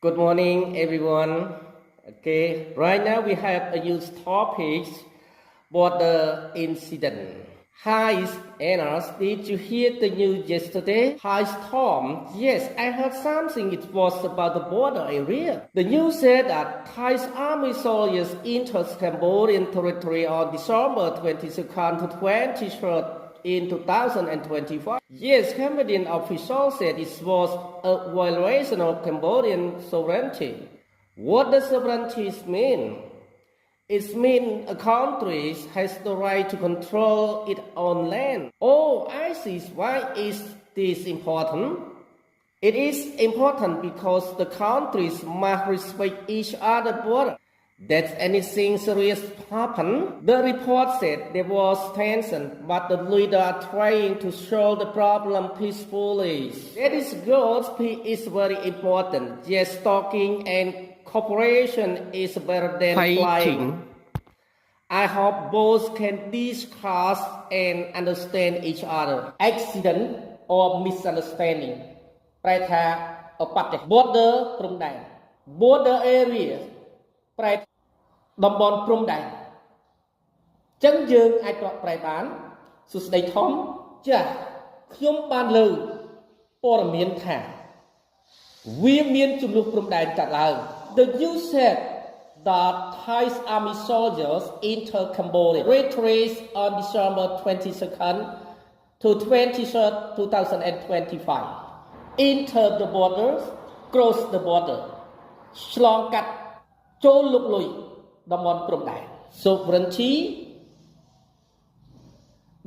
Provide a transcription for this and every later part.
Good morning, everyone. Okay, right now we have a news topic border incident. Hi, Anna. Did you hear the news yesterday? Hi, Storm. Yes, I heard something. It was about the border area. The news said that Thai's army soldiers entered Cambodian territory on December 22nd to 23rd in 2025. Yes, Cambodian officials said it was a violation of Cambodian sovereignty. What does sovereignty mean? It means a country has the right to control its own land. Oh, I see. Why is this important? It is important because the countries must respect each other's border. That anything serious happened? The report said there was tension, but the leaders are trying to solve the problem peacefully. That is good. Peace is very important. Yes, talking and cooperation is better than fighting. I hope both can discuss and understand each other. Accident or misunderstanding. ប្រែថាឧបទ្ទហេតុ border ព្រំដែន border area ប្រែតំបន់ព្រំដែនចឹងយើងអាចប្រែបានសួស្តីធំចាស់ខ្ញុំបានលើព័ត៌មានថាវាមានចំនួនព្រំដែនកើតឡើង The news said that Thai's army soldiers entered Cambodia territories on December 22nd to 23rd 2025 enter the borders cross the border ឆ្លងកាត់ចូលលុកលុយតំបន់ព្រំដែន sovereignty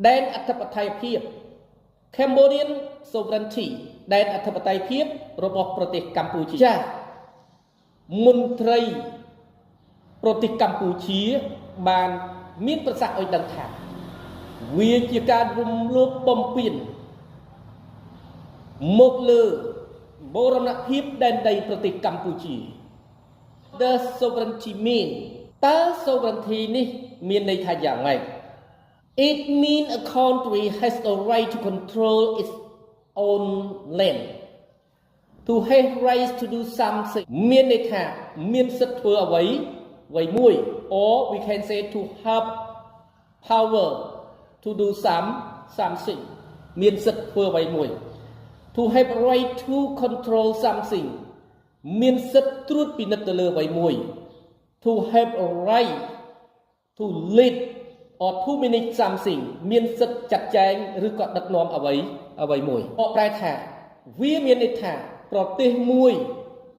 ដែនអធិបតេយ្យភាព Cambodian sovereignty ដែនអធិបតេយ្យភាពរបស់ប្រទេសកម្ពុជាចា៎មន្ត្រីប្រទេសកម្ពុជាបានមានប្រសាសន៍ឲ្យដឹងថាវាជាការរំលោភបំពានមកលើបូរណភាពដែនដីប្រទេសកម្ពុជា The sovereignty mean តើ sovereignty នេះមានន័យថាយ៉ាងម៉េច It mean a country has the right to control its own land to have rights to do something មានន័យថាមានសិទ្ធិធ្វើអ្វីមួយ or we can say to have power to do something មានសិទ្ធិធ្វើអ្វីមួយ to have right to control something មានសិទ្ធិត្រួតពិនិត្យទៅលើអ្វីមួយ to have a right to lead or to manage something មានសិទ្ធិចាត់ចែងឬក៏ដឹកនាំអ្វីមួយបកប្រែថាវាមានន័យថាប្រទេសមួយ